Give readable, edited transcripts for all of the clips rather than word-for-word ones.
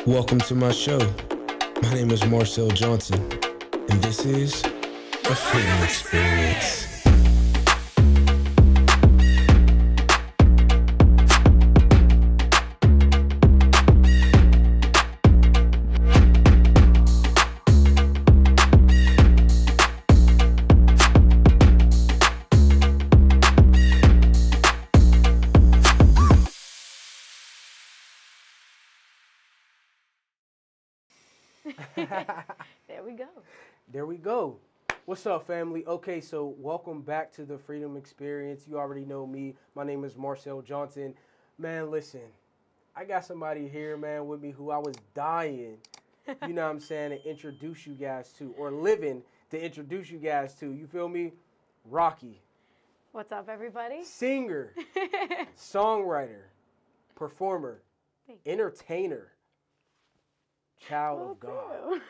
Welcome to my show. My name is Marcel Johnson, and this is a freedom experience. There we go. There we go. What's up, family? Okay, so welcome back to the Freedom Experience. You already know me. My name is Marcel Johnson. Man, listen, I got somebody here, man, with me who I was dying, you know what I'm saying, to introduce you guys to, or living to introduce you guys to. You feel me? Rocki. What's up, everybody? Singer, songwriter, performer, entertainer, child of God.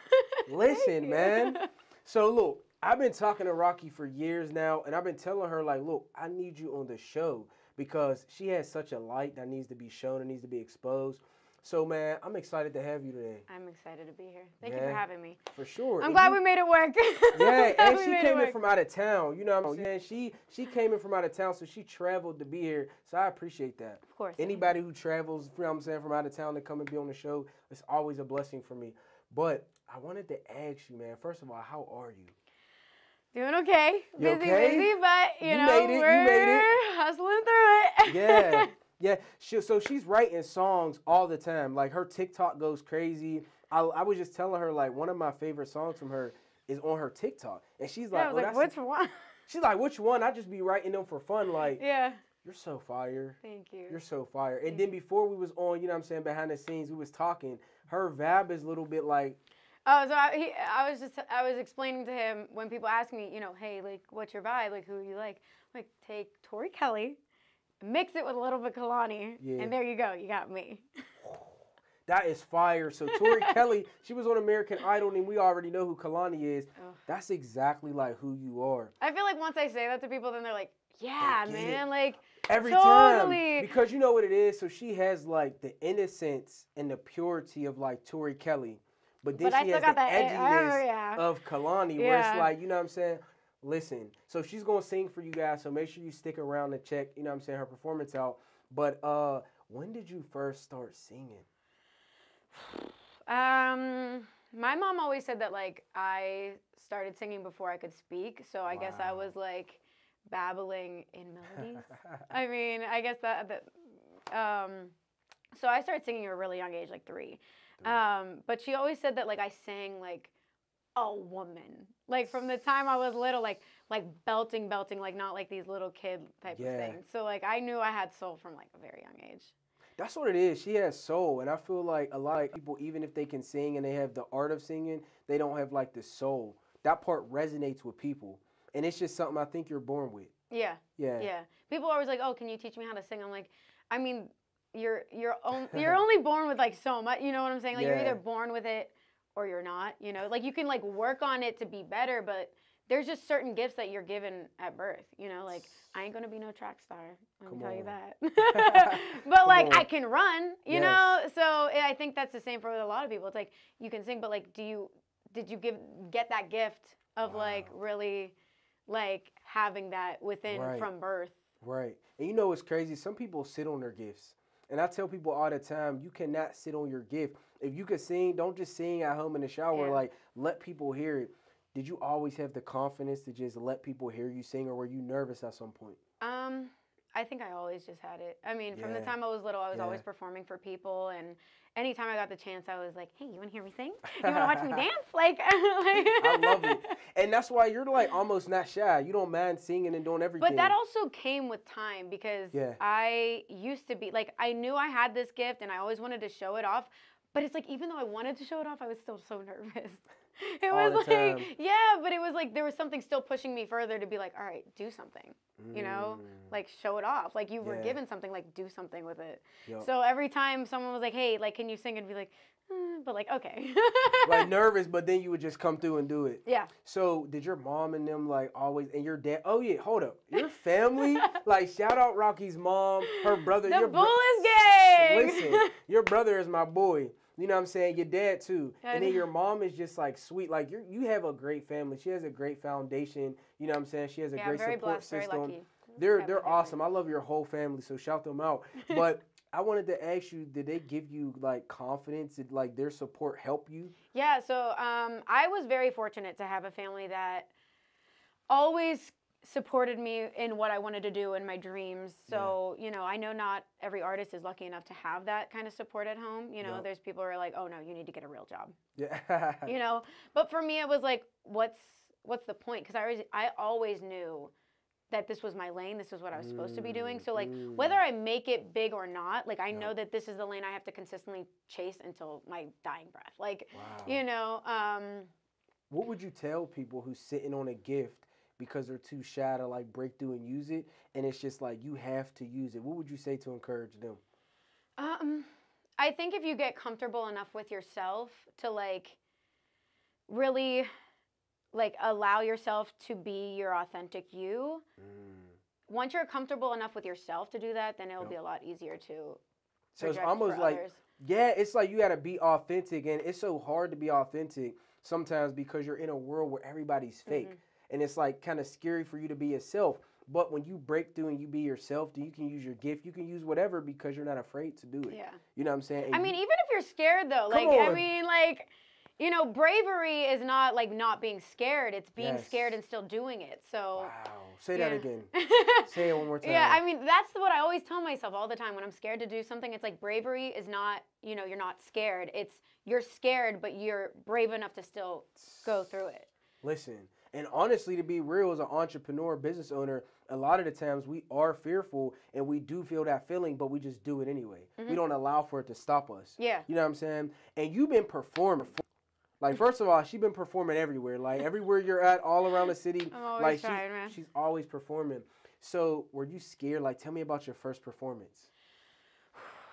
Listen, man. So, look, I've been talking to Rocki for years now, and I've been telling her, like, look, I need you on the show because she has such a light that needs to be shown and needs to be exposed. So, man, I'm excited to have you today. I'm excited to be here. Thank you for having me. For sure. I'm glad we made it work. Yeah, and she came in from out of town. You know what I'm saying? She came in from out of town, so she traveled to be here. So I appreciate that. Of course. Anybody who travels, you know what I'm saying, from out of town to come and be on the show, it's always a blessing for me. But I wanted to ask you, man, first of all, how are you? Doing okay. You busy, okay? busy, but you know, made it. we're You made it. hustling through it. Yeah. Yeah, so she's writing songs all the time. Like, her TikTok goes crazy. I was just telling her, like, one of my favorite songs from her is on her TikTok. And she's like, I was like, which one? She's like, which one? I just be writing them for fun. Like, Yeah. you're so fire. Thank you. You're so fire. And then before we was on, you know what I'm saying, behind the scenes, we was talking. Her vibe is a little bit like... Oh, so I was explaining to him when people ask me, you know, hey, like, what's your vibe? Like, who you like? I'm like, take Tori Kelly, mix it with a little bit of Kalani, and there you go. You got me. That is fire. So Tori Kelly, she was on American Idol, and we already know who Kalani is. Oh. That's exactly like who you are. I feel like once I say that to people, then they're like, yeah, man, like, every totally. time. Because you know what it is? So she has, like, the innocence and the purity of, like, Tori Kelly. But then she has the edginess of Kalani, where it's like, you know what I'm saying? Listen, so she's going to sing for you guys, so make sure you stick around and check, you know what I'm saying, her performance out. But when did you first start singing? My mom always said that, like, I started singing before I could speak, so I guess I was, like, babbling in melodies. I mean, I guess so I started singing at a really young age, like 3. But she always said that, like, I sang like a woman, like from the time I was little, like belting, like not like these little kid type of things. So like I knew I had soul from like a very young age. That's what it is. She has soul, and I feel like a lot of people, even if they can sing and they have the art of singing, they don't have like the soul. That part resonates with people, and it's just something I think you're born with. Yeah. People are always like, "Oh, can you teach me how to sing?" I'm like, I mean, you're only born with like so much, you know what I'm saying? Like you're either born with it or you're not, you know? Like you can like work on it to be better, but there's just certain gifts that you're given at birth, you know? Like I ain't going to be no track star, I can tell you that. But like I can run, you know? So I think that's the same for a lot of people. It's like you can sing, but like did you get that gift of like really like having that within from birth? Right. And you know what's crazy? Some people sit on their gifts. And I tell people all the time, you cannot sit on your gift. If you could sing, don't just sing at home in the shower. Like, let people hear it. Did you always have the confidence to just let people hear you sing, or were you nervous at some point? I think I always just had it. I mean, from the time I was little, I was always performing for people, and anytime I got the chance, I was like, hey, you want to hear me sing? You want to watch me dance? Like, I love it. And that's why you're like almost not shy. You don't mind singing and doing everything. But that also came with time because I used to be, like, I knew I had this gift and I always wanted to show it off. But it's like, even though I wanted to show it off, I was still so nervous. It was like, but it was like, there was something still pushing me further to be like, all right, do something, you know, like show it off. Like you were given something, like do something with it. So every time someone was like, hey, like, can you sing? I'd be like, but like, okay. Like nervous, but then you would just come through and do it. Yeah. So did your mom and them like always, and your dad, oh yeah, hold up. Your family, like shout out Rocki's mom, her brother. The Bullis gang. Listen, your brother is my boy. You know what I'm saying? Your dad too. And then your mom is just like sweet. Like you have a great family. She has a great foundation. You know what I'm saying? She has a great support blessed, system. Very lucky. They're awesome. I love your whole family, so shout them out. But I wanted to ask you, did they give you like confidence? Did like their support help you? Yeah, so I was very fortunate to have a family that always supported me in what I wanted to do in my dreams. So, you know, I know not every artist is lucky enough to have that kind of support at home. You know, there's people who are like, oh no, you need to get a real job. Yeah. You know, but for me, it was like, what's the point? Because I always knew that this was my lane. This is what I was supposed to be doing. So like, whether I make it big or not, like I know that this is the lane I have to consistently chase until my dying breath. Like, you know. What would you tell people who's sitting on a gift because they're too shy to like break through and use it, and it's just like you have to use it? What would you say to encourage them? I think if you get comfortable enough with yourself to like really like allow yourself to be your authentic you, once you're comfortable enough with yourself to do that, then it'll be a lot easier to so it's almost like others. It's like you got to be authentic, and it's so hard to be authentic sometimes because you're in a world where everybody's fake. And it's like kind of scary for you to be yourself. But when you break through and you be yourself, then you can use your gift. You can use whatever because you're not afraid to do it. Yeah. You know what I'm saying? And I mean, even if you're scared though, like, I mean, like, you know, bravery is not like not being scared. It's being scared and still doing it. So. Wow. Say that again. Say it one more time. Yeah, I mean, that's what I always tell myself all the time when I'm scared to do something. It's like bravery is not, you know, you're not scared. It's you're scared, but you're brave enough to still go through it. Listen. And honestly, to be real, as an entrepreneur, business owner, a lot of the times we are fearful and we do feel that feeling, but we just do it anyway. We don't allow for it to stop us. Yeah. You know what I'm saying? And you've been performing. Like, first of all, she's been performing everywhere. Like, everywhere you're at, all around the city. I'm always like, trying, man. She's always performing. So, were you scared? Like, tell me about your first performance.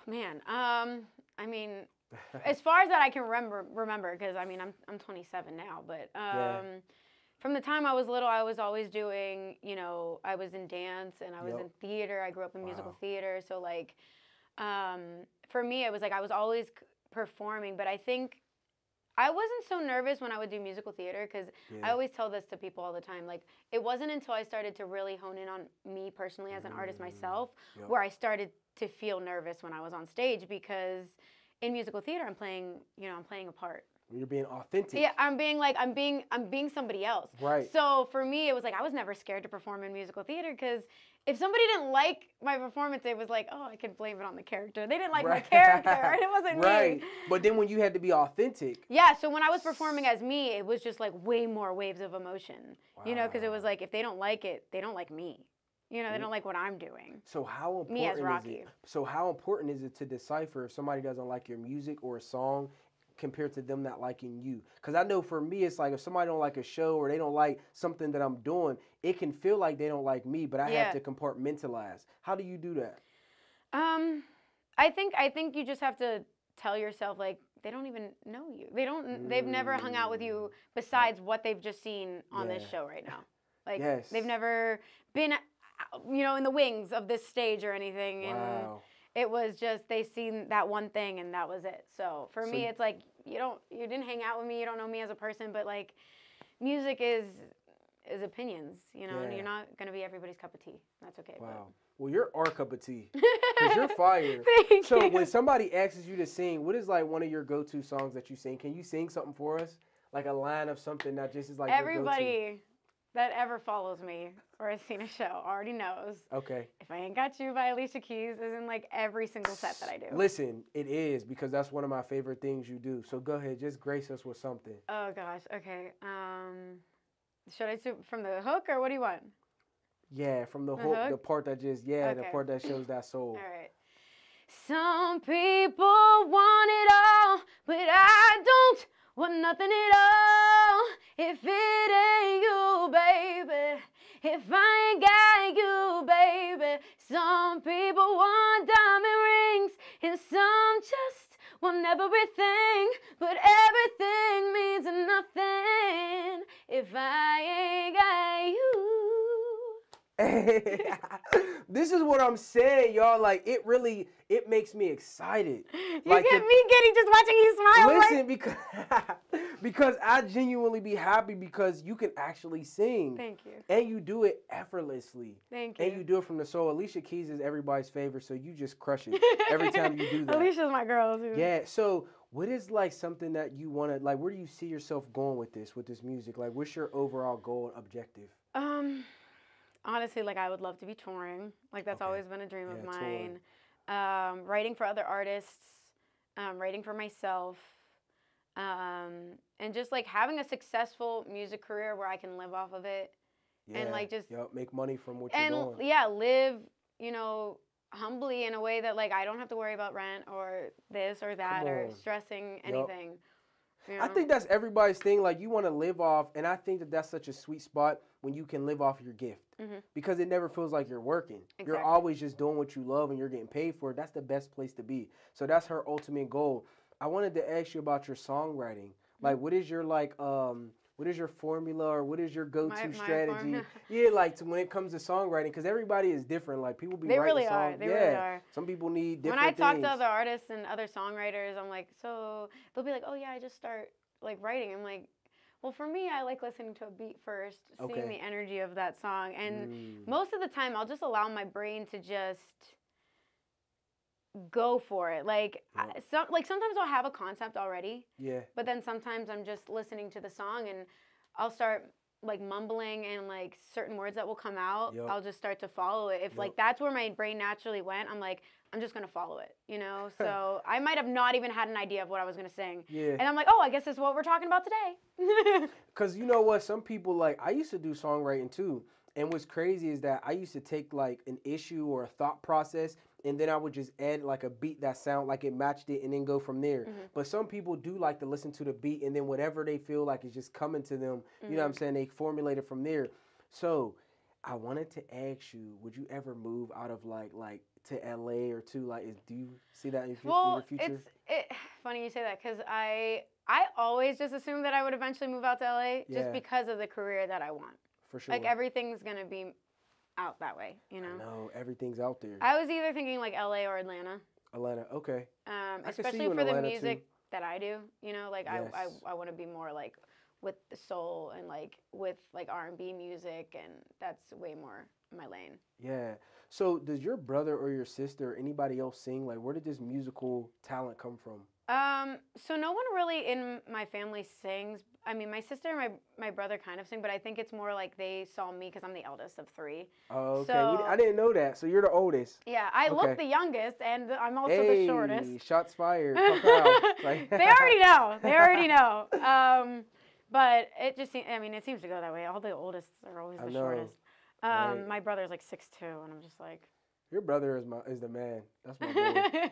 Man, I mean, as far as that I can remember, because, I mean, I'm 27 now, but... From the time I was little, I was always doing, you know, I was in dance and I was in theater. I grew up in musical theater. So, like, for me, it was like I was always performing. But I think I wasn't so nervous when I would do musical theater because I always tell this to people all the time. Like, it wasn't until I started to really hone in on me personally as an artist myself where I started to feel nervous when I was on stage because in musical theater, I'm playing a part. You're being authentic. Yeah, I'm being somebody else. Right. So for me, it was like I was never scared to perform in musical theater because if somebody didn't like my performance, it was like, oh, I can blame it on the character. They didn't like my character, and it wasn't me. Right. But then when you had to be authentic. Yeah. So when I was performing as me, it was just like way more waves of emotion. You know, because it was like if they don't like it, they don't like me. You know, they don't like what I'm doing. So how important me as Rocki. So how important is it to decipher if somebody doesn't like your music or a song compared to them not liking you? Because I know for me, it's like if somebody don't like a show or they don't like something that I'm doing, it can feel like they don't like me, but I have to compartmentalize. How do you do that? I think you just have to tell yourself, like, they don't even know you. They've never hung out with you besides what they've just seen on this show right now. Like, they've never been, you know, in the wings of this stage or anything. And it was just, they seen that one thing and that was it. So for me, it's like, you didn't hang out with me, you don't know me as a person, but like, music is opinions, you know, and you're not going to be everybody's cup of tea. That's okay. Wow. But. Well, you're our cup of tea, because you're fire. Thank so you. When somebody asks you to sing, what is like one of your go-to songs that you sing? Can you sing something for us? Like a line of something that just is like everybody your go-to? That ever follows me or has seen a show already knows. Okay. If I Ain't Got You by Alicia Keys is in like every single set that I do. Listen, it is, because that's one of my favorite things you do. So go ahead, just grace us with something. Oh gosh, okay. Should I do from the hook or what do you want? Yeah, from the hook, the part that just, the part that shows that soul. All right. Some people want it all, but I don't want nothing at all. If it ain't you, baby, if I ain't got you, baby. Some people want diamond rings, and some just want everything, but everything means nothing if I ain't got you. This is what I'm saying, y'all. Like, it makes me excited. You like get me getting just watching you smile. Listen, because I genuinely be happy because you can actually sing. Thank you. And you do it effortlessly. Thank you. And you do it from the soul. Alicia Keys is everybody's favorite, so you just crush it every time you do that. Alicia's my girl, too. Yeah, so what is, like, something that you want to, like, where do you see yourself going with this music? Like, what's your overall goal and objective? Honestly, like, I would love to be touring. Like, that's always been a dream of mine. Writing for other artists, writing for myself, and just, like, having a successful music career where I can live off of it. Yeah, and, like, just... make money from what you're doing. And, yeah, live, you know, humbly in a way that, like, I don't have to worry about rent or this or that or stressing anything. You know? I think that's everybody's thing. Like, you want to live off, and I think that that's such a sweet spot when you can live off your gift. Because it never feels like you're working. Exactly. You're always just doing what you love and you're getting paid for it. That's the best place to be. So that's her ultimate goal. I wanted to ask you about your songwriting. Like, what is your, like, what is your formula or what is your go-to strategy? Yeah, like, when it comes to songwriting, because everybody is different. Like, people be writing songs. They really are. Some people need different things. When I talk to other artists and other songwriters, I'm like, so they'll be like, oh, yeah, I just start, like, writing. I'm like, well, for me, I like listening to a beat first, seeing the energy of that song. And most of the time, I'll just allow my brain to just go for it. Like, sometimes I'll have a concept already. Yeah. But then sometimes I'm just listening to the song and I'll start, like, mumbling and, like, certain words that will come out. I'll just start to follow it. If, like, that's where my brain naturally went, I'm like, I'm just going to follow it, you know? So I might have not even had an idea of what I was going to sing. Yeah. And I'm like, oh, I guess this is what we're talking about today. Because you know what? Some people, like, I used to do songwriting too. And what's crazy is that I used to take, like, an issue or a thought process and then I would just add, like, a beat that sound like it matched it and then go from there. But some people do like to listen to the beat and then whatever they feel like is just coming to them, you know what I'm saying, they formulate it from there. So I wanted to ask you, would you ever move out of, like to LA or to, like, do you see that in your future? It's funny you say that because I always just assumed that I would eventually move out to LA just because of the career that I want. For sure. Like, everything's going to be out that way, you know? No, everything's out there. I was either thinking, like, LA or Atlanta. Atlanta, okay. Especially for the music that I do, you know? Like, I want to be more, like, with the soul and, like, with, like, R&B music, and that's way more my lane. Yeah. So does your brother or your sister or anybody else sing? Like, where did this musical talent come from? So no one really in my family sings. I mean, my sister and my brother kind of sing, but I think it's more like they saw me because I'm the eldest of 3. Oh, okay. So, I didn't know that. So you're the oldest. Yeah, I look the youngest, and I'm also the shortest. Shots fired. They already know. They already know. But it just seems, I mean, it seems to go that way. All the oldest are always the shortest. Right. My brother's like 6'2", and I'm just like... Your brother is the man. That's my boy.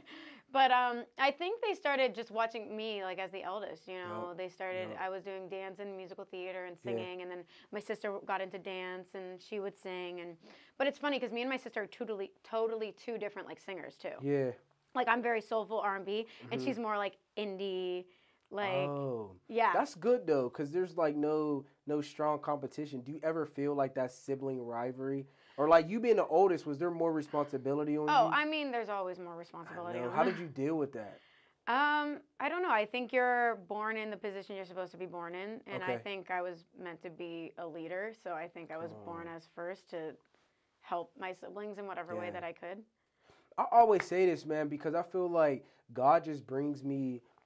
But I think they started just watching me, like, as the eldest, you know. They started, I was doing dance and musical theater and singing, and then my sister got into dance, and she would sing. But it's funny, because me and my sister are totally two different, like, singers, too. Yeah. Like, I'm very soulful R&B, and she's more, like, indie, like... Oh. Yeah. That's good, though, because there's, like, no strong competition. Do you ever feel like that sibling rivalry? Or, like, you being the oldest, was there more responsibility on you? Oh, I mean, there's always more responsibility on me. How did you deal with that? I don't know. I think you're born in the position you're supposed to be born in. And I think I was meant to be a leader. So I think I was born as first to help my siblings in whatever way that I could. I always say this, man, because I feel like God just brings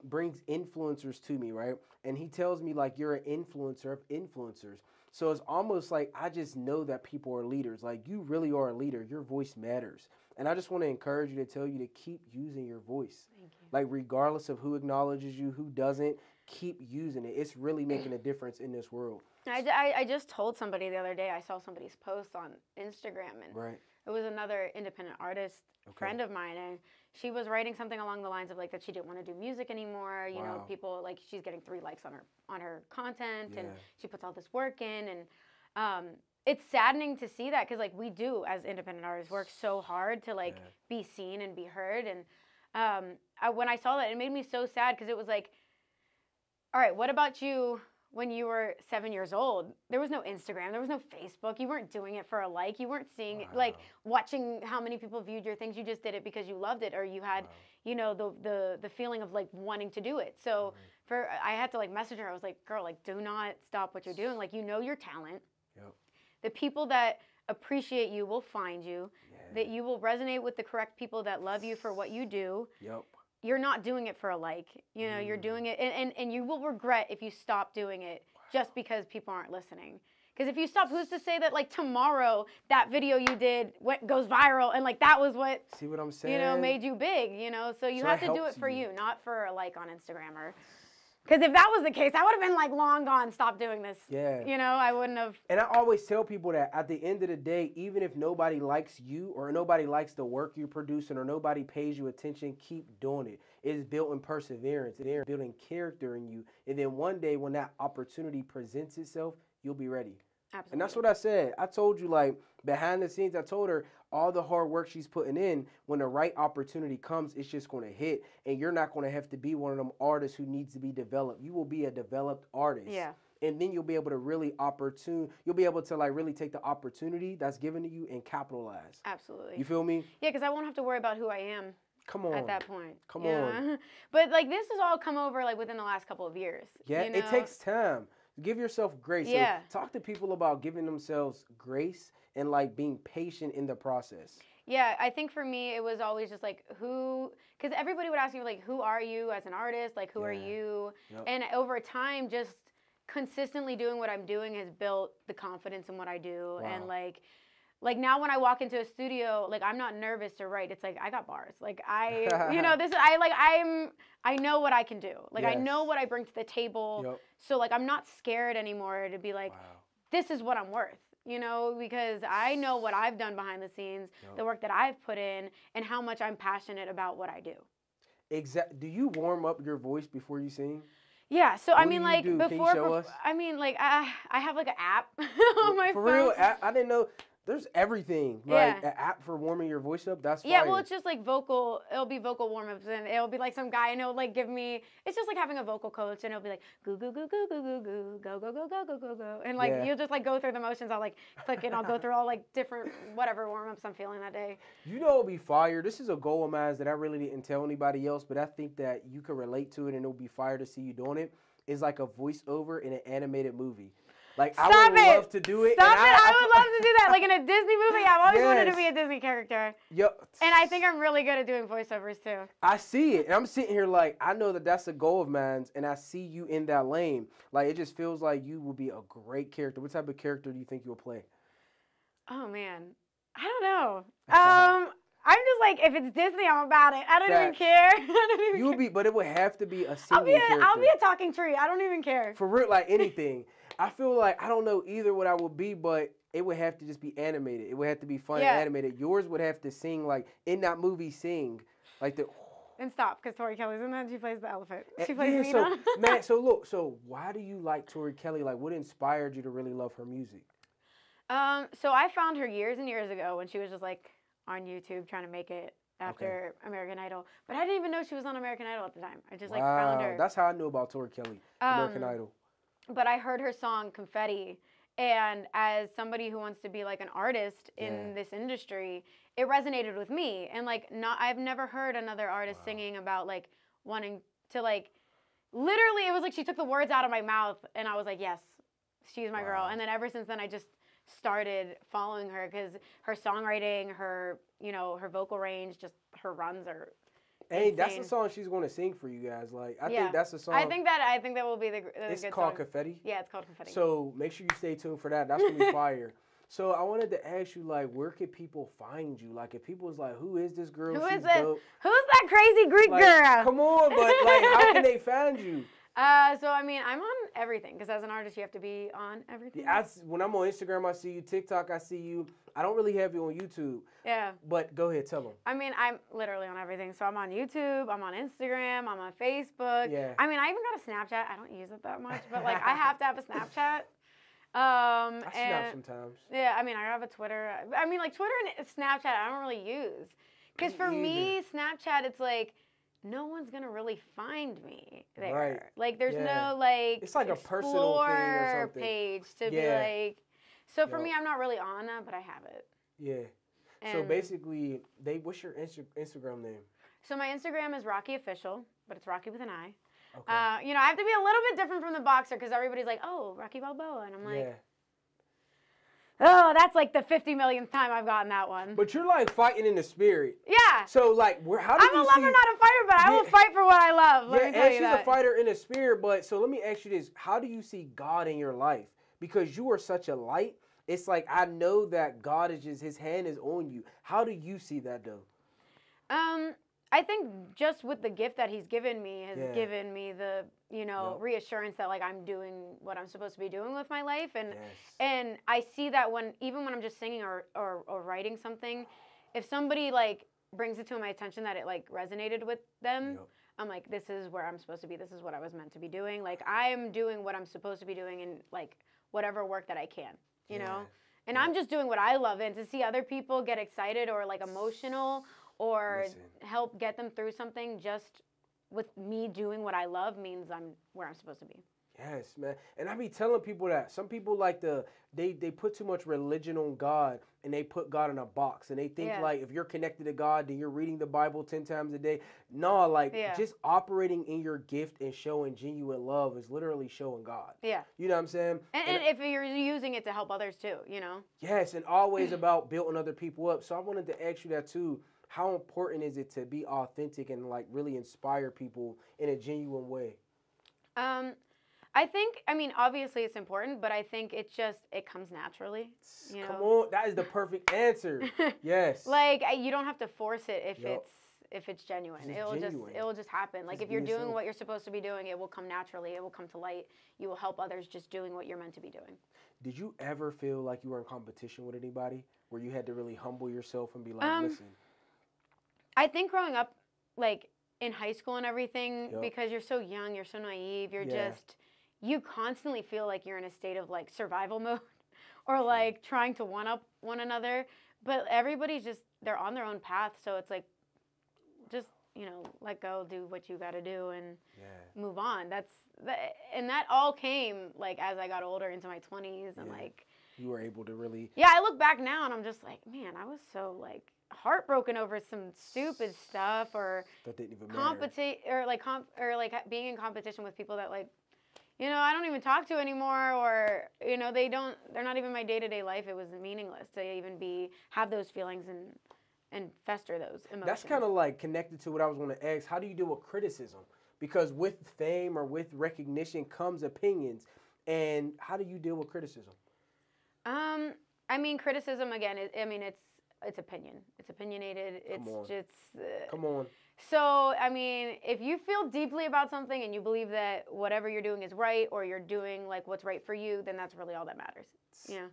influencers to me, right? And he tells me, like, you're an influencer of influencers. So it's almost like I just know that people are leaders. Like, you really are a leader. Your voice matters. And I just want to encourage you to tell you to keep using your voice. Thank you. Like, regardless of who acknowledges you, who doesn't, keep using it. It's really making a difference in this world. I just told somebody the other day, I saw somebody's post on Instagram, and it was another independent artist, friend of mine, and she was writing something along the lines of, like, that she didn't want to do music anymore. You know, people, like, she's getting 3 likes on her content, and she puts all this work in, and it's saddening to see that, because, like, we do as independent artists work so hard to, like, be seen and be heard. And when I saw that, it made me so sad, because it was like, all right, what about you when you were 7 years old, there was no Instagram, there was no Facebook. You weren't doing it for a like. You weren't seeing it, like watching how many people viewed your things. You just did it because you loved it, or you had, you know, the feeling of like wanting to do it. So I had to like message her. I was like, girl, like do not stop what you're doing. Like, you know your talent. Yep. The people that appreciate you will find you. That you will resonate with the correct people that love you for what you do. Yep. You're not doing it for a like. You know, you're doing it, and you will regret if you stop doing it just because people aren't listening. Because if you stop, who's to say that like tomorrow that video you did goes viral and like that was what, see what I'm saying? You know, made you big. You know, so you have to do it for you, not for a like on Instagram or. Because if that was the case, I would have been like long gone, stop doing this. Yeah. You know, I wouldn't have. And I always tell people that at the end of the day, even if nobody likes you or nobody likes the work you're producing or nobody pays you attention, keep doing it. It is built in perseverance. It's building character in you. And then one day when that opportunity presents itself, you'll be ready. Absolutely. And that's what I said. I told you, like, behind the scenes, I told her all the hard work she's putting in, when the right opportunity comes, it's just going to hit. And you're not going to have to be one of them artists who needs to be developed. You will be a developed artist. Yeah. And then you'll be able to really you'll be able to like really take the opportunity that's given to you and capitalize. Absolutely. You feel me? Yeah, because I won't have to worry about who I am. Come on. At that point. Come on. But like this has all come over like within the last couple of years. Yeah, you know? It takes time. Give yourself grace. Yeah. So talk to people about giving themselves grace and like being patient in the process. Yeah, I think for me it was always just like because everybody would ask me like, who are you as an artist? Like, who are you? Yep. And over time, just consistently doing what I'm doing has built the confidence in what I do. Wow. And like now when I walk into a studio, like I'm not nervous to write. It's like I got bars. Like you know, I know what I can do. Like I know what I bring to the table. Yep. So like I'm not scared anymore to be like, this is what I'm worth. You know, because I know what I've done behind the scenes, the work that I've put in, and how much I'm passionate about what I do. Exactly. Do you warm up your voice before you sing? Yeah. So what I mean, like do? before, Can you show us? I mean, like I have like an app on my phone. For real, I didn't know. There's everything. Like an app for warming your voice up. That's fire. Yeah, well, it's just like vocal. It'll be vocal warm-ups, and it'll be like some guy, and it'll like give me. It's just like having a vocal coach, and it'll be like goo goo goo goo goo goo goo go go go go go go go, and like you'll just like go through the motions. I'll like click it. I'll go through all like different whatever warm-ups I'm feeling that day. You know, it'll be fire. This is a goal of mine that I really didn't tell anybody else, but I think that you can relate to it, and it'll be fire to see you doing it. It's like a voiceover in an animated movie. Like, I would love to do it. Stop it. I would love to do that. Like in a Disney movie, I've always wanted to be a Disney character. Yep. And I think I'm really good at doing voiceovers too. I see it. And I'm sitting here like, I know that that's a goal of mine, and I see you in that lane. Like, it just feels like you will be a great character. What type of character do you think you'll play? Oh, man. I don't know. I'm just like, if it's Disney, I'm about it. I don't even care. You would be, but it would have to be a singing character. I'll be a talking tree. I don't even care. For real, like anything. I feel like I don't know either what I would be, but it would have to just be animated. It would have to be fun and animated. Yours would have to sing like in that movie, sing like the. And stop, because Tori Kelly's in that. She plays the elephant. She plays Nina. So man, so look, so why do you like Tori Kelly? Like, what inspired you to really love her music? So I found her years and years ago when she was just like on YouTube trying to make it after American Idol. But I didn't even know she was on American Idol at the time. I just like found her. That's how I knew about Tori Kelly, American Idol. But I heard her song Confetti, and as somebody who wants to be like an artist in this industry, it resonated with me. And like I've never heard another artist singing about like wanting to like literally it was like she took the words out of my mouth and I was like, yes, she's my girl. And then ever since then I just started following her because her songwriting, her, you know, her vocal range, just her runs are Hey, that's the song she's going to sing for you guys. Like, I think that's the song. I think that will be the it's good called song. Confetti? Yeah, it's called Confetti. So make sure you stay tuned for that. That's going to be fire. So I wanted to ask you, like, where can people find you? Like, if people was like, who is this girl? Who She's is this? dope. Who's that crazy Greek like, girl? Come on, but like, how can they find you? So I mean, I'm on everything because as an artist, you have to be on everything. Yeah, when I'm on Instagram, I see you. TikTok, I see you. I don't really have you on YouTube. Yeah. But go ahead, tell them. I mean, I'm literally on everything. So I'm on YouTube, I'm on Instagram, I'm on Facebook. Yeah. I mean, I even got a Snapchat. I don't use it that much, but like I have to have a Snapchat. I snap sometimes. Yeah, I mean, I have a Twitter. I mean, like Twitter and Snapchat, I don't really use. Because for me, Snapchat, it's like, no one's gonna really find me there. Right. Like, there's Yeah. no like It's like a personal thing or explore something. page to be Yeah. like. So for Yo. me, I'm not really on that, but I have it. Yeah. So And basically, what's your Instagram name? so my Instagram is Rocki Official, but it's Rocki with an I. Okay. You know, I have to be a little bit different from the boxer because everybody's like, oh, Rocki Balboa, and I'm like. Yeah. Oh, that's like the 50 millionth time I've gotten that one. But you're like fighting in the spirit. Yeah. So like, how do I'm you a lover, see? not a fighter, but I will fight for what I love. Let me tell and you she's that. a fighter in the spirit. But so let me ask you this: how do you see God in your life? Because you are such a light. It's like I know that God is just His hand is on you. How do you see that though? I think just with the gift that He's given me has Yeah. given me the, you know, Yep. reassurance that like I'm doing what I'm supposed to be doing with my life, and Yes. and I see that even when I'm just singing or writing something, if somebody like brings it to my attention that it like resonated with them, Yep. I'm like, this is where I'm supposed to be. This is what I was meant to be doing. Like I am doing what I'm supposed to be doing in like whatever work that I can, you know. And I'm just doing what I love, and to see other people get excited or like emotional or help get them through something just with me doing what I love means I'm where I'm supposed to be. Yes, man. And I be telling people that some people like they put too much religion on God and they put God in a box and they think like if you're connected to God then you're reading the Bible 10 times a day. No, like just operating in your gift and showing genuine love is literally showing God. Yeah. You know what I'm saying? And if you're using it to help others too, you know? Yes, and always about building other people up. So I wanted to ask you that too. How important is it to be authentic and like really inspire people in a genuine way? I think, I mean, obviously it's important, but I think it comes naturally. You know? Come on, that is the perfect answer. Yes. Like you don't have to force it if it's genuine. It'll just happen. Like if you're doing what you're supposed to be doing, it will come naturally. It will come to light. You will help others just doing what you're meant to be doing. Did you ever feel like you were in competition with anybody where you had to really humble yourself and be like, listen? I think growing up, like in high school and everything, because you're so young, you're so naive, you constantly feel like you're in a state of like survival mode or like trying to one up one another. But everybody's they're on their own path. So it's like, just, you know, let go, do what you got to do and move on. And that all came like as I got older into my 20s and like. You were able to really. Yeah, I look back now and I'm just like, man, I was so like heartbroken over some stupid stuff or that didn't even matter. being in competition with people that like, you know, I don't even talk to anymore, or you know, they're not even my day-to-day life. It was meaningless to even have those feelings and fester those emotions. That's kind of like connected to what I was going to ask. How do you deal with criticism? Because with fame or with recognition comes opinions, and how do you deal with criticism? I mean, criticism again. It's opinion. It's opinionated. Come on. So, I mean, if you feel deeply about something and you believe that whatever you're doing is right or you're doing like what's right for you, then that's really all that matters. Yeah.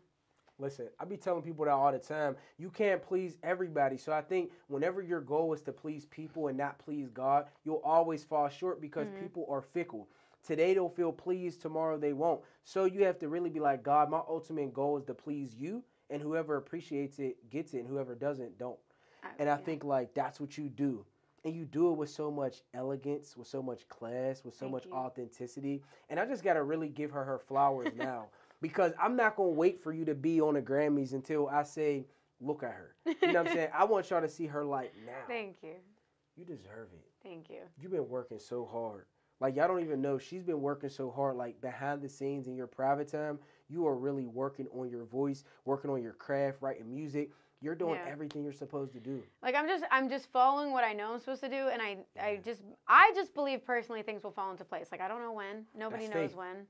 Listen, I be telling people that all the time. You can't please everybody. So I think whenever your goal is to please people and not please God, you'll always fall short because people are fickle. Today they'll feel pleased, tomorrow they won't. So you have to really be like, God, my ultimate goal is to please you, and whoever appreciates it gets it, and whoever doesn't, don't. And I think like that's what you do. And you do it with so much elegance, with so much class, with so much authenticity. And I just got to really give her flowers now. Because I'm not going to wait for you to be on the Grammys until I say, look at her. You know what I'm saying? I want y'all to see her like now. Thank you. You deserve it. Thank you. You've been working so hard. Like, y'all don't even know. She's been working so hard, like, behind the scenes in your private time. You are really working on your voice, working on your craft, writing music. You're doing everything you're supposed to do. Like, I'm just following what I know I'm supposed to do, and I just believe personally things will fall into place. Like, I don't know when. Nobody knows when.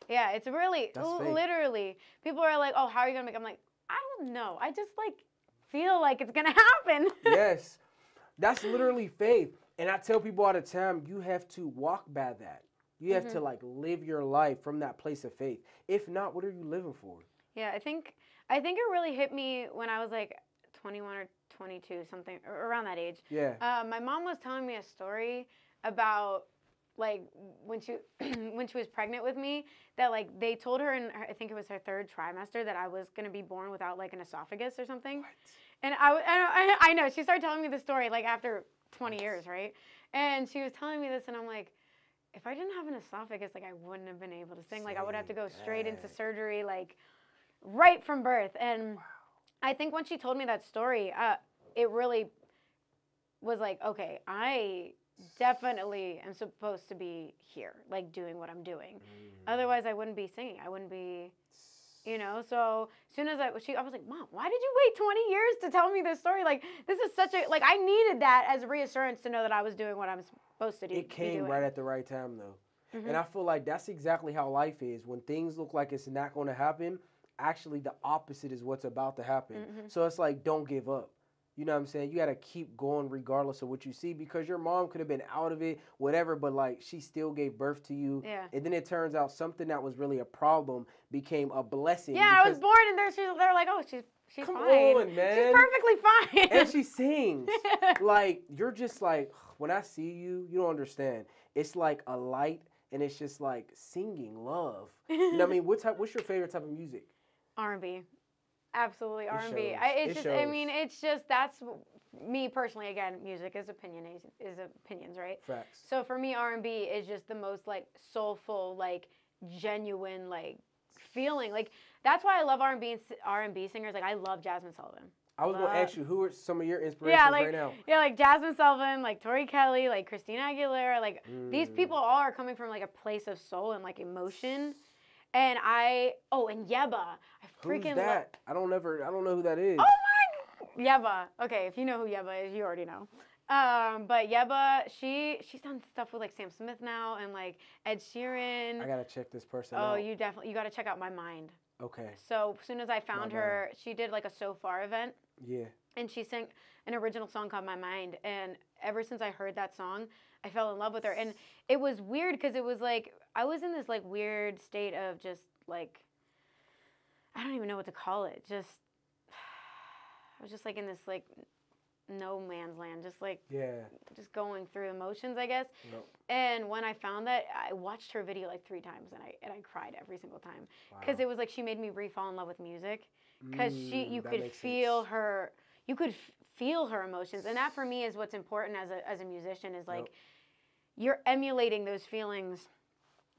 Yeah, it's really, literally, people are like, oh, how are you going to make it? I'm like, I don't know. I just, like, feel like it's going to happen. Yes. That's literally faith. And I tell people all the time, you have to walk by that. You have to, like, live your life from that place of faith. If not, what are you living for? Yeah, I think it really hit me when I was, like, 21 or 22, something, or around that age. Yeah. My mom was telling me a story about, like, when she was pregnant with me, that, like, they told her I think it was her 3rd trimester, that I was going to be born without, like, an esophagus or something. What? And I know, she started telling me the story, like, after 20 years, right? And she was telling me this, and I'm like, if I didn't have an esophagus, like, I wouldn't have been able to sing. Like, I would have to go straight into surgery, like, right from birth. And I think when she told me that story, it really was like, okay, I definitely am supposed to be here, like, doing what I'm doing. Otherwise, I wouldn't be singing. I wouldn't be, you know. So as soon as I was like, Mom, why did you wait 20 years to tell me this story? Like, this is such a, like, I needed that as reassurance to know that I was doing what I'm supposed to do. It came right at the right time, though. And I feel like that's exactly how life is. When things look like it's not going to happen, actually the opposite is what's about to happen. So it's like, don't give up. You know what I'm saying? You got to keep going regardless of what you see, because your mom could have been out of it, whatever, but like she still gave birth to you. Yeah. And then it turns out something that was really a problem became a blessing. Yeah, I was born and they're like, oh, she's come fine. Come on, man. She's perfectly fine. And she sings. Like, you're just like, when I see you, you don't understand. It's like a light, and it's just like singing love. You know what I mean? What's your favorite type of music? R&B. Absolutely, R&B. It's just, that's me personally. Again, music is opinions, right? Facts. So for me, R&B is just the most, like, soulful, like, genuine, like, feeling. Like, that's why I love R&B singers. Like, I love Jasmine Sullivan. I was going to ask you, who are some of your inspirations right now? Yeah, like Jasmine Sullivan, like Tori Kelly, like Christina Aguilera. Like, these people all are coming from, like, a place of soul and, like, emotion. And and Yeba. Who's that? I don't know who that is. Oh my, Yeba. Okay, if you know who Yeba is, you already know. But Yeba, she's done stuff with, like, Sam Smith now and, like, Ed Sheeran. I gotta check this person out. Oh, you gotta check out My Mind. Okay. So as soon as I found her, she did, like, a So Far event. Yeah. And she sang an original song called My Mind. And ever since I heard that song, I fell in love with her. And it was weird because it was like, I was in this, like, weird state of just, like, I don't even know what to call it. Just, I was just, like, in this, like, no man's land. Just, like, just going through emotions, I guess. Yep. And when I found that, I watched her video, like, 3 times. And I cried every single time. Because it was like she made me re-fall in love with music. Because you could feel her, feel her emotions. And that, for me, is what's important as a musician, is, like, you're emulating those feelings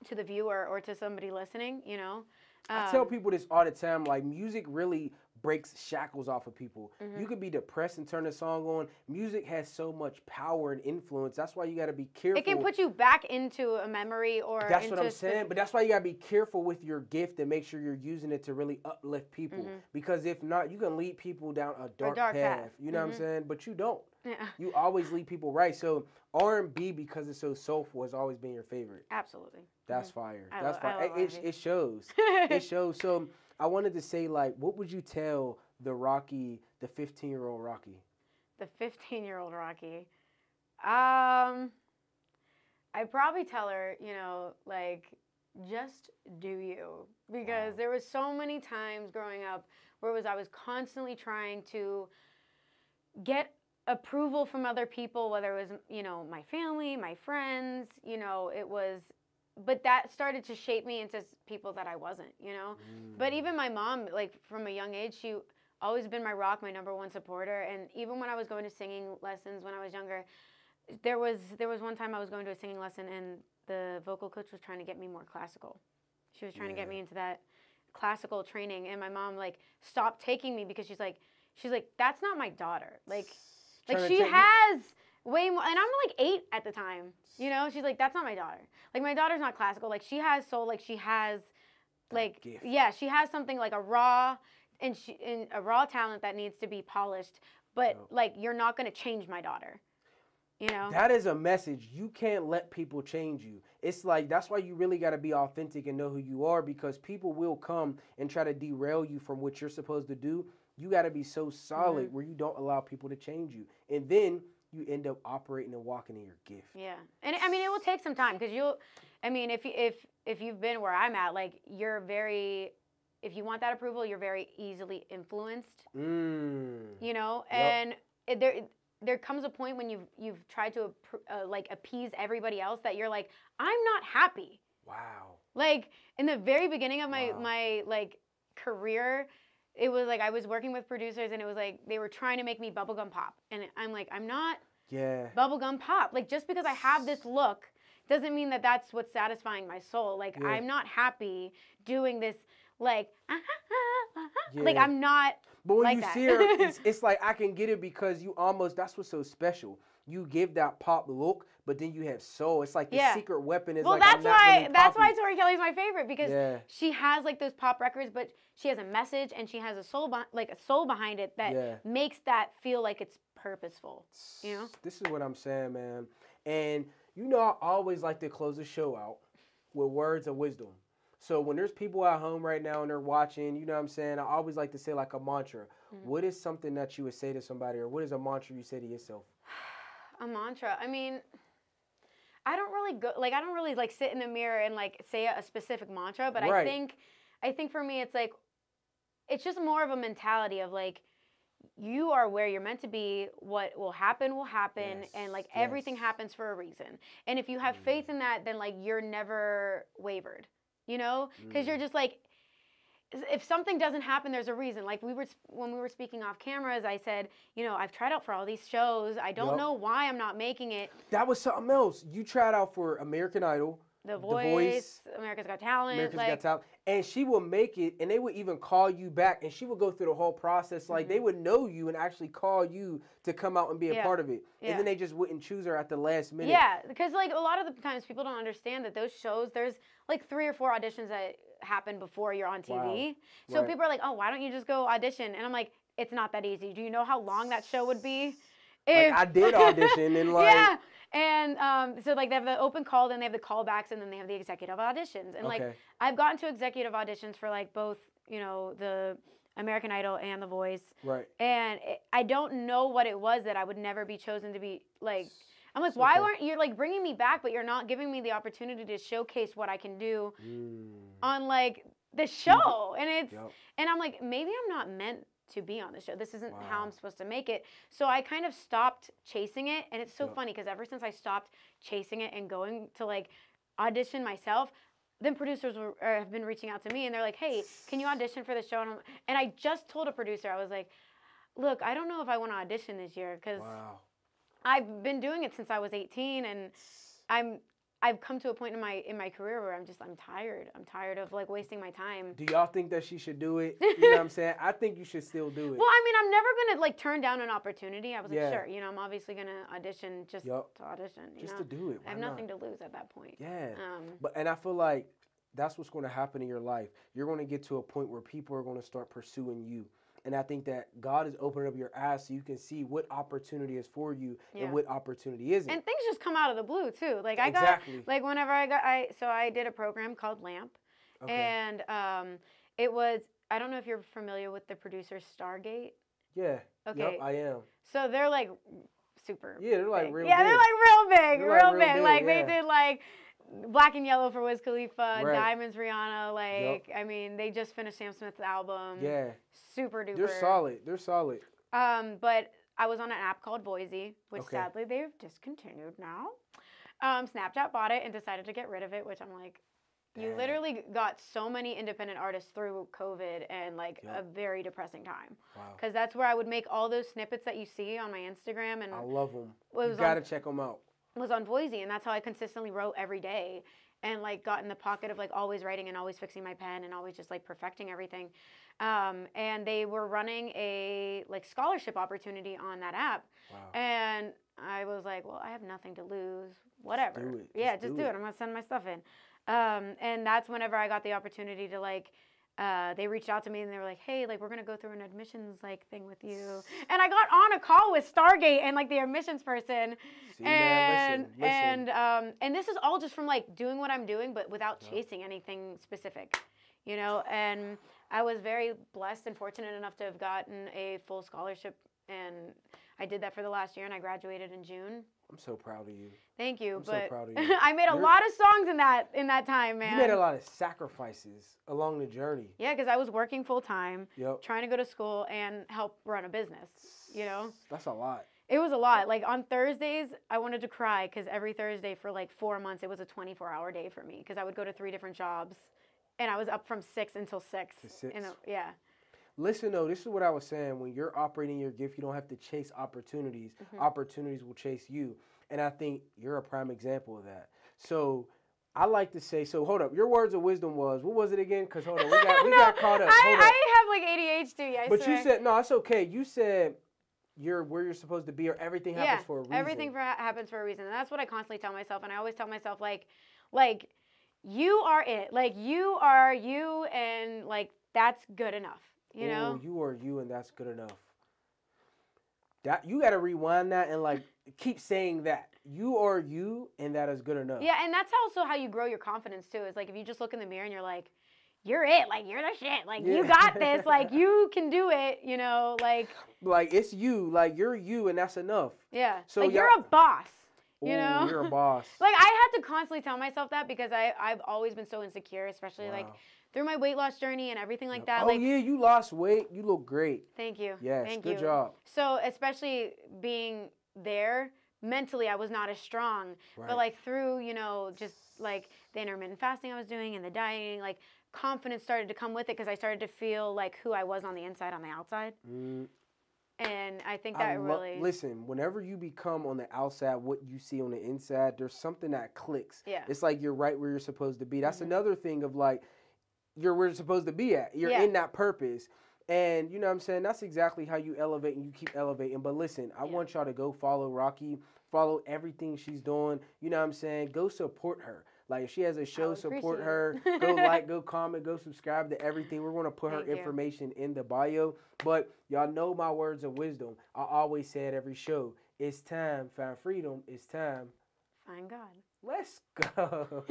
to the viewer or to somebody listening, you know? I tell people this all the time, like, music really breaks shackles off of people. You could be depressed and turn a song on. Music has so much power and influence. That's why you got to be careful. It can put you back into a memory or that's what I'm saying. But that's why you got to be careful with your gift and make sure you're using it to really uplift people. Because if not, you can lead people down a dark path. You know what I'm saying? But you don't. Yeah. You always lead people right. So R&B, because it's so soulful, has always been your favorite. Absolutely. That's fire. That's fire. It shows. It shows. So I wanted to say, like, what would you tell the 15-year-old Rocki? The 15-year-old Rocki? I'd probably tell her, you know, like, just do you. Because there was so many times growing up where I was constantly trying to get approval from other people, whether it was, you know, my family, my friends, you know, but that started to shape me into people that I wasn't, you know. But even my mom, like, from a young age, she always been my rock, my #1 supporter. And even when I was going to singing lessons when I was younger, there was one time I was going to a singing lesson and the vocal coach was trying to get me more classical. She was trying to get me into that classical training, and my mom, like, stopped taking me because she's like, that's not my daughter. Like she has way more, and I'm like 8 at the time, you know. She's like, that's not my daughter. Like, my daughter's not classical. Like, she has soul. Like, she has, like, she has something, like, a raw talent that needs to be polished. But like, you're not gonna change my daughter, you know. That is a message. You can't let people change you. It's like, that's why you really got to be authentic and know who you are, because people will come and try to derail you from what you're supposed to do. You got to be so solid where you don't allow people to change you. And then you end up operating and walking in your gift. Yeah. And I mean, it will take some time, because if you've been where I'm at, like, if you want that approval, you're very easily influenced, you know, and there comes a point when you've tried to like, appease everybody else that you're like, I'm not happy. Wow. Like, in the very beginning of my like, career, it was like I was working with producers, and it was like they were trying to make me bubblegum pop, and I'm like, I'm not Yeah. bubblegum pop. Like, just because I have this look doesn't mean that that's what's satisfying my soul. Like, Yeah. I'm not happy doing this, like, like, Yeah. I'm not But when like you that. see her, it's like I can get it because you almost, that's what's so special. You give that pop look, but then you have soul. It's like the secret weapon is well, like, that's I'm not why really that's why poppy. Tori Kelly's my favorite, because Yeah. she has like those pop records, but she has a message and she has a soul behind it that makes that feel like it's purposeful. You know? This is what I'm saying, man. And you know, I always like to close the show out with words of wisdom. So when there's people at home right now and they're watching, you know what I'm saying, I always like to say like a mantra. What is something that you would say to somebody, or what is a mantra you say to yourself? A mantra. I mean, I don't really like sit in the mirror and like say a specific mantra, but I think for me it's like, it's just more of a mentality of like, you are where you're meant to be. What will happen, and like everything happens for a reason. And if you have faith in that, then like you're never wavered, you know? Because you're just like, if something doesn't happen, there's a reason. Like when we were speaking off cameras, I said, you know, I've tried out for all these shows. I don't know why I'm not making it. That was something else. You tried out for American Idol, The Voice, America's Got Talent. And she will make it, and they would even call you back, and she would go through the whole process. Like, they would know you and actually call you to come out and be a part of it. And then they just wouldn't choose her at the last minute. Yeah, because, like, a lot of the times people don't understand that those shows, there's, like, 3 or 4 auditions that happen before you're on TV. Wow. So people are like, oh, why don't you just go audition? And I'm like, it's not that easy. Do you know how long that show would be? Like, I did audition, and, like... Yeah. And so, like, they have the open call, then they have the callbacks, and then they have the executive auditions. And, like, I've gotten to executive auditions for, like, both, you know, the American Idol and The Voice. Right. And I don't know what it was that I would never be chosen to be, like... I'm like, why aren't you, like, bringing me back, but you're not giving me the opportunity to showcase what I can do on, like, the show? And it's... And I'm like, maybe I'm not meant to be on the show. This isn't how I'm supposed to make it. So I kind of stopped chasing it. And it's so funny because ever since I stopped chasing it and going to like audition myself, then producers have been reaching out to me and they're like, hey, can you audition for the show? And I just told a producer, I was like, look, I don't know if I want to audition this year because I've been doing it since I was 18 and I've come to a point in my career where I'm tired. I'm tired of like wasting my time. Do y'all think that she should do it? You know what I'm saying? I think you should still do it. Well, I mean, I'm never gonna like turn down an opportunity. I was like, sure, you know, I'm obviously gonna audition just to audition. Just to do it. I have nothing to lose at that point. Yeah. And I feel like that's what's going to happen in your life. You're going to get to a point where people are going to start pursuing you. And I think that God is opening up your eyes so you can see what opportunity is for you and what opportunity isn't. And things just come out of the blue too. Like I whenever I did a program called LAMP, and it was, I don't know if you're familiar with the producer Stargate. Yeah. Okay. Yep, I am. So they're like super. Yeah, they're like big. real. Yeah, big. they're like real big, Real big, Like yeah. they did like Black and Yellow for Wiz Khalifa, Right. Diamonds Rihanna. Like I mean, they just finished Sam Smith's album. Yeah. Super duper. They're solid. They're solid. But I was on an app called Voisey, which sadly they've discontinued now. Snapchat bought it and decided to get rid of it, which I'm like, you literally got so many independent artists through COVID and like a very depressing time. Wow. Because that's where I would make all those snippets that you see on my Instagram. And I love them. You gotta check them out. Was on Voisey, and that's how I consistently wrote every day. And like got in the pocket of like always writing and always fixing my pen and always just like perfecting everything. And they were running a like scholarship opportunity on that app. Wow. And I was like, well, I have nothing to lose. Whatever. Just do it. Yeah, just do it. I'm gonna send my stuff in. And that's whenever I got the opportunity to like, they reached out to me and they were like, hey, like we're gonna go through an admissions like thing with you. And I got on a call with Stargate and like the admissions person. See, man, listen. And this is all just from like doing what I'm doing, but without chasing anything specific, you know. And I was very blessed and fortunate enough to have gotten a full scholarship, and I did that for the last year, and I graduated in June. I'm so proud of you. Thank you. I'm but so proud of you. I made a lot of songs in that time, man. You made a lot of sacrifices along the journey. Yeah, because I was working full time, Yep. trying to go to school and help run a business, you know? That's a lot. It was a lot. Like on Thursdays, I wanted to cry because every Thursday for like 4 months, it was a 24-hour day for me because I would go to 3 different jobs, and I was up from 6 until 6. To 6. Yeah. Listen, though, this is what I was saying. When you're operating your gift, you don't have to chase opportunities. Opportunities will chase you. And I think you're a prime example of that. So I like to say, so hold up. Your words of wisdom was, what was it again? Because hold on, we got caught up. I have like ADHD, I But swear. you said, no, it's okay. You said you're where you're supposed to be, or everything happens for a reason. Everything happens for a reason. And that's what I constantly tell myself. And I always tell myself, like, you are it. Like, you are you, and, like, that's good enough. You know? You are you, and that's good enough. That you got to rewind that and, like, keep saying that. You are you, and that is good enough. Yeah, and that's also how you grow your confidence, too. Is, like, if you just look in the mirror and you're like, you're it. Like, you're the shit. Like, you got this. Like, you can do it, you know? Like, it's you. Like, you're you, and that's enough. Yeah. So like, you're a boss. You know? You're a boss. Like, I had to constantly tell myself that because I've always been so insecure, especially, like, through my weight loss journey and everything like that. Oh, like, yeah, you lost weight. You look great. Thank you. Yes, Thank good you. job. So, especially being there, mentally, I was not as strong. Right. But, like, through, you know, just, like, the intermittent fasting I was doing and the dieting, like, confidence started to come with it because I started to feel like who I was on the inside, on the outside. And I think that really... Listen, whenever you become on the outside what you see on the inside, there's something that clicks. Yeah. It's like you're right where you're supposed to be. That's another thing of, like, you're where you're supposed to be at. You're in that purpose. And, you know what I'm saying? That's exactly how you elevate, and you keep elevating. But listen, I want y'all to go follow Rocki, follow everything she's doing. You know what I'm saying? Go support her. Like, if she has a show, support her. Go like, go comment, go subscribe to everything. We're going to put her information in the bio. But y'all know my words of wisdom. I always say at every show, it's time, find freedom. It's time. Find God. Let's go.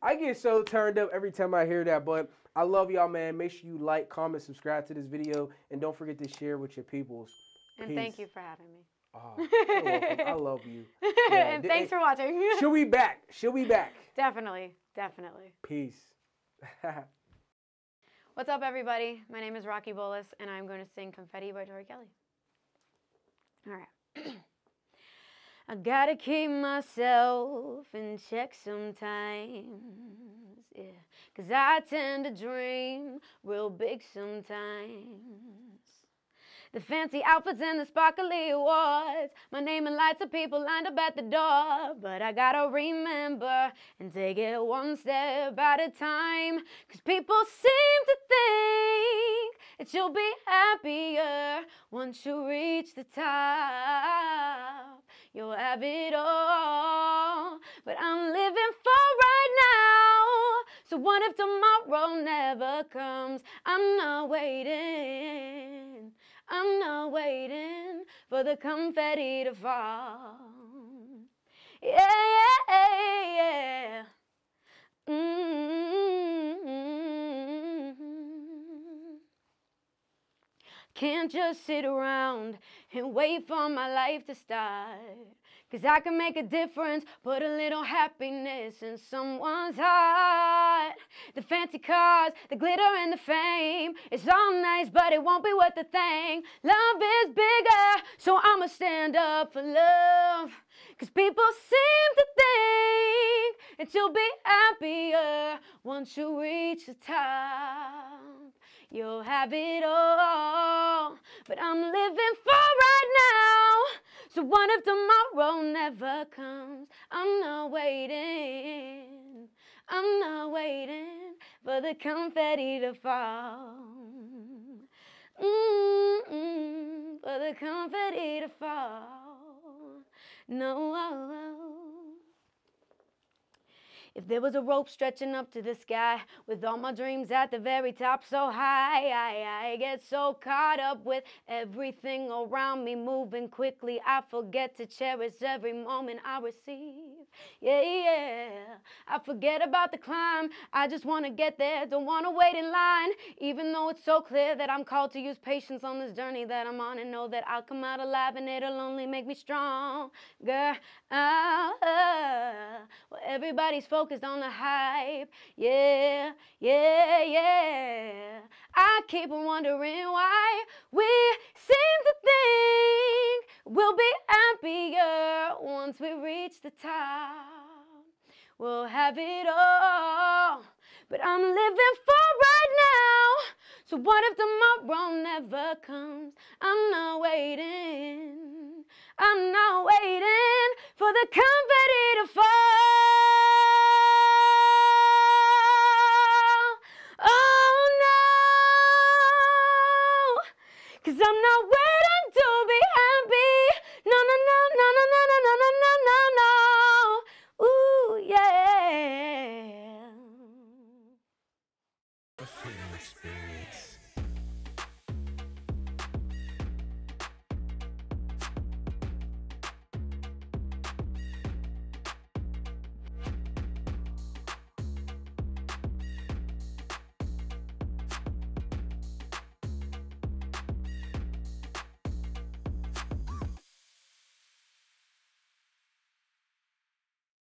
I get so turned up every time I hear that. But I love y'all, man. Make sure you like, comment, subscribe to this video. And don't forget to share with your peoples. And thank you for having me. Oh, you're welcome. I love you. Yeah. And thanks for watching. She'll be back. She'll be back. Definitely. Definitely. Peace. What's up, everybody? My name is Rocki Bolus, and I'm going to sing Confetti by Tori Kelly. All right. I gotta keep myself in check sometimes, yeah. 'Cause I tend to dream real big sometimes. The fancy outfits and the sparkly awards, my name and lights of people lined up at the door. But I gotta remember and take it one step at a time. 'Cause people seem to think that you'll be happier once you reach the top. You'll have it all, but I'm living for right now. So what if tomorrow never comes? I'm not waiting. I'm not waiting for the confetti to fall. Yeah, yeah, yeah. Can't just sit around and wait for my life to start. 'Cause I can make a difference, put a little happiness in someone's heart. The fancy cars, the glitter and the fame, it's all nice, but it won't be worth a thing. Love is bigger, so I'ma stand up for love. 'Cause people seem to think that you'll be happier once you reach the top. You'll have it all, but I'm living for right now. So what if tomorrow never comes? I'm not waiting. I'm not waiting for the confetti to fall. For the confetti to fall. No. If there was a rope stretching up to the sky, with all my dreams at the very top so high, I get so caught up with everything around me moving quickly, I forget to cherish every moment I receive. Yeah, I forget about the climb, I just want to get there, don't want to wait in line, even though it's so clear that I'm called to use patience on this journey that I'm on, and know that I'll come out alive and it'll only make me stronger. Well, everybody's focused on the hype, yeah. I keep on wondering why we seem to think we'll be happier once we reach the top. We'll have it all, but I'm living for right now. So what if tomorrow never comes? I'm not waiting. I'm not waiting for the confetti to fall. Oh no, 'cause I'm not waiting.